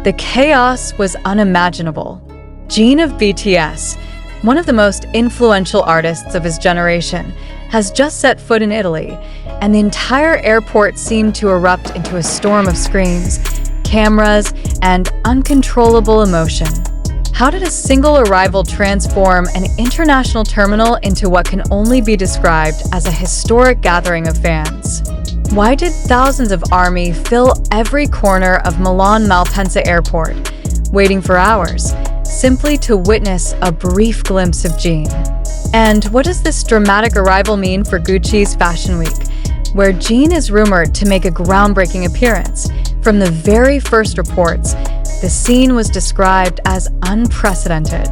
The chaos was unimaginable. Jin of BTS, one of the most influential artists of his generation, has just set foot in Italy, and the entire airport seemed to erupt into a storm of screams, cameras, and uncontrollable emotion. How did a single arrival transform an international terminal into what can only be described as a historic gathering of fans? Why did thousands of ARMY fill every corner of Milan Malpensa Airport, waiting for hours, simply to witness a brief glimpse of Jin? And what does this dramatic arrival mean for Gucci's Fashion Week, where Jin is rumored to make a groundbreaking appearance? From the very first reports, the scene was described as unprecedented.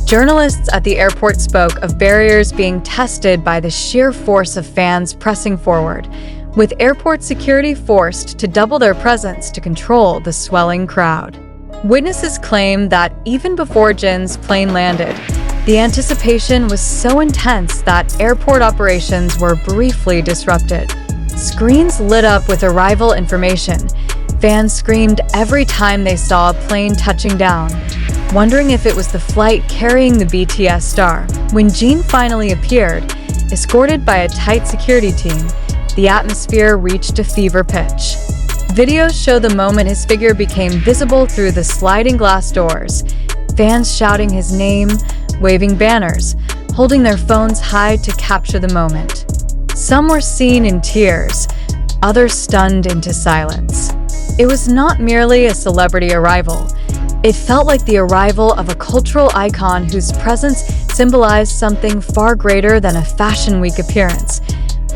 Journalists at the airport spoke of barriers being tested by the sheer force of fans pressing forward, with airport security forced to double their presence to control the swelling crowd. Witnesses claim that even before Jin's plane landed, the anticipation was so intense that airport operations were briefly disrupted. Screens lit up with arrival information. Fans screamed every time they saw a plane touching down, wondering if it was the flight carrying the BTS star. When Jin finally appeared, escorted by a tight security team, the atmosphere reached a fever pitch. Videos show the moment his figure became visible through the sliding glass doors, fans shouting his name, waving banners, holding their phones high to capture the moment. Some were seen in tears, others stunned into silence. It was not merely a celebrity arrival. It felt like the arrival of a cultural icon whose presence symbolized something far greater than a Fashion Week appearance.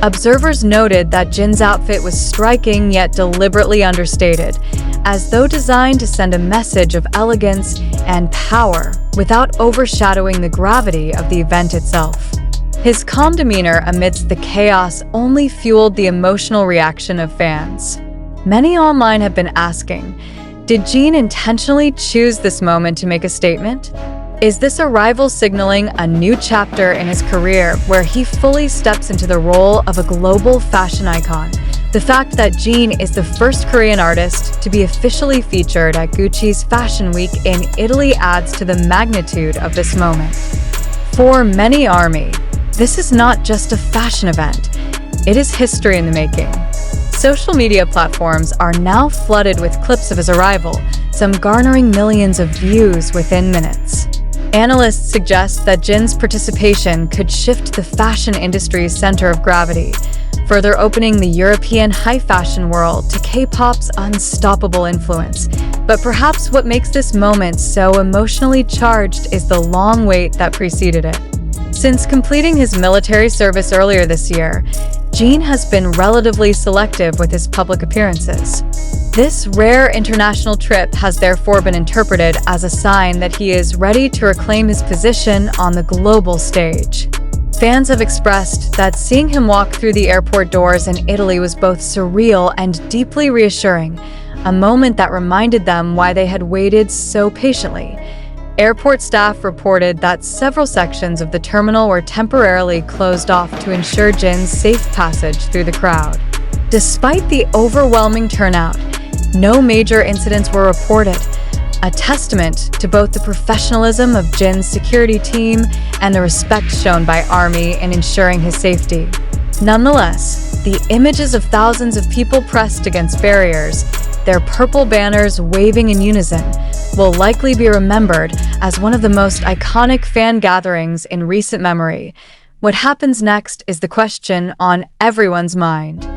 Observers noted that Jin's outfit was striking yet deliberately understated, as though designed to send a message of elegance and power without overshadowing the gravity of the event itself. His calm demeanor amidst the chaos only fueled the emotional reaction of fans. Many online have been asking, did Jin intentionally choose this moment to make a statement? Is this arrival signaling a new chapter in his career where he fully steps into the role of a global fashion icon? The fact that Jin is the first Korean artist to be officially featured at Gucci's Fashion Week in Italy adds to the magnitude of this moment. For many ARMY, this is not just a fashion event, it is history in the making. Social media platforms are now flooded with clips of his arrival, some garnering millions of views within minutes. Analysts suggest that Jin's participation could shift the fashion industry's center of gravity, further opening the European high fashion world to K-pop's unstoppable influence. But perhaps what makes this moment so emotionally charged is the long wait that preceded it. Since completing his military service earlier this year, Jin has been relatively selective with his public appearances. This rare international trip has therefore been interpreted as a sign that he is ready to reclaim his position on the global stage. Fans have expressed that seeing him walk through the airport doors in Italy was both surreal and deeply reassuring, a moment that reminded them why they had waited so patiently. Airport staff reported that several sections of the terminal were temporarily closed off to ensure Jin's safe passage through the crowd. Despite the overwhelming turnout, no major incidents were reported, a testament to both the professionalism of Jin's security team and the respect shown by ARMY in ensuring his safety. Nonetheless, the images of thousands of people pressed against barriers, their purple banners waving in unison, will likely be remembered as one of the most iconic fan gatherings in recent memory. What happens next is the question on everyone's mind.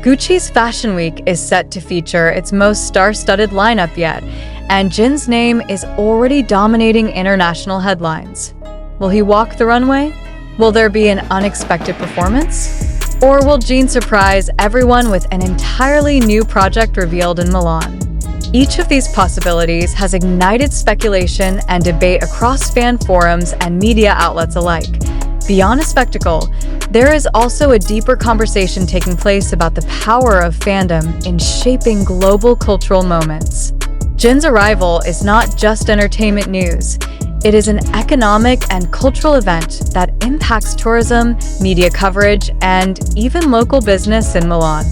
Gucci's Fashion Week is set to feature its most star-studded lineup yet, and Jin's name is already dominating international headlines. Will he walk the runway? Will there be an unexpected performance? Or will Jin surprise everyone with an entirely new project revealed in Milan? Each of these possibilities has ignited speculation and debate across fan forums and media outlets alike. Beyond a spectacle, there is also a deeper conversation taking place about the power of fandom in shaping global cultural moments. Jin's arrival is not just entertainment news. It is an economic and cultural event that impacts tourism, media coverage, and even local business in Milan.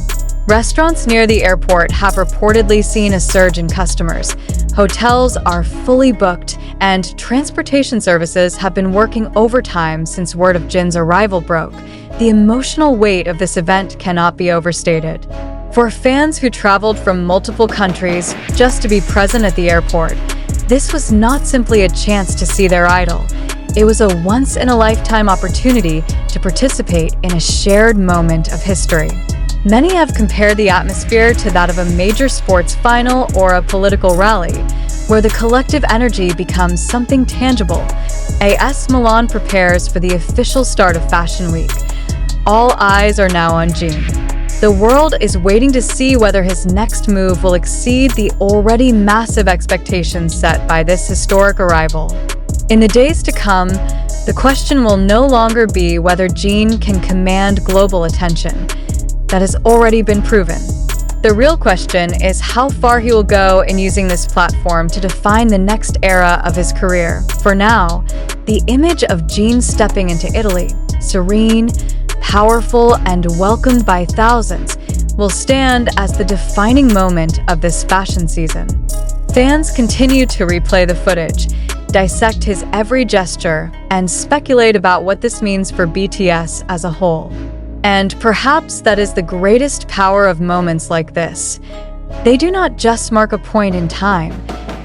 Restaurants near the airport have reportedly seen a surge in customers, Hotels are fully booked, and transportation services have been working overtime since word of Jin's arrival broke. The emotional weight of this event cannot be overstated. For fans who traveled from multiple countries just to be present at the airport, this was not simply a chance to see their idol. It was a once-in-a-lifetime opportunity to participate in a shared moment of history. Many have compared the atmosphere to that of a major sports final or a political rally, where the collective energy becomes something tangible. AS Milan prepares for the official start of Fashion Week. All eyes are now on Jin. The world is waiting to see whether his next move will exceed the already massive expectations set by this historic arrival. In the days to come, the question will no longer be whether Jin can command global attention. That has already been proven. The real question is how far he will go in using this platform to define the next era of his career. For now, the image of Jin stepping into Italy, serene, powerful, and welcomed by thousands, will stand as the defining moment of this fashion season. Fans continue to replay the footage, dissect his every gesture, and speculate about what this means for BTS as a whole. And perhaps that is the greatest power of moments like this. They do not just mark a point in time,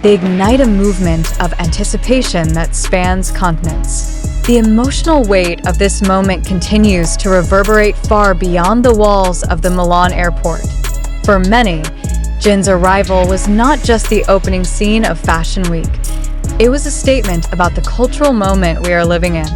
they ignite a movement of anticipation that spans continents. The emotional weight of this moment continues to reverberate far beyond the walls of the Milan airport. For many, Jin's arrival was not just the opening scene of Fashion Week. It was a statement about the cultural moment we are living in.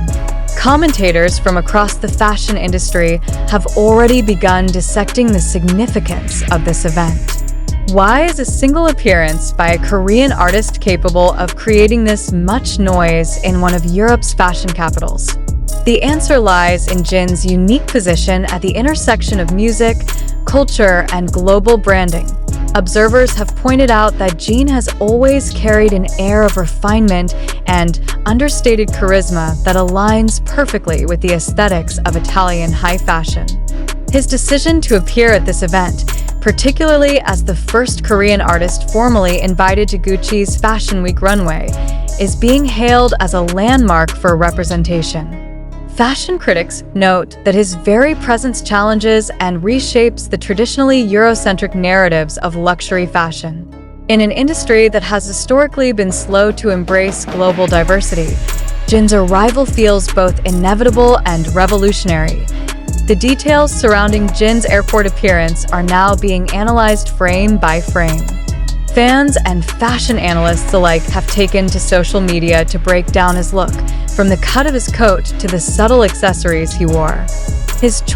Commentators from across the fashion industry have already begun dissecting the significance of this event. Why is a single appearance by a Korean artist capable of creating this much noise in one of Europe's fashion capitals? The answer lies in Jin's unique position at the intersection of music, culture, and global branding. Observers have pointed out that Jin has always carried an air of refinement and understated charisma that aligns perfectly with the aesthetics of Italian high fashion. His decision to appear at this event, particularly as the first Korean artist formally invited to Gucci's Fashion Week runway, is being hailed as a landmark for representation. Fashion critics note that his very presence challenges and reshapes the traditionally Eurocentric narratives of luxury fashion. In an industry that has historically been slow to embrace global diversity, Jin's arrival feels both inevitable and revolutionary. The details surrounding Jin's airport appearance are now being analyzed frame by frame. Fans and fashion analysts alike have taken to social media to break down his look, from the cut of his coat to the subtle accessories he wore. His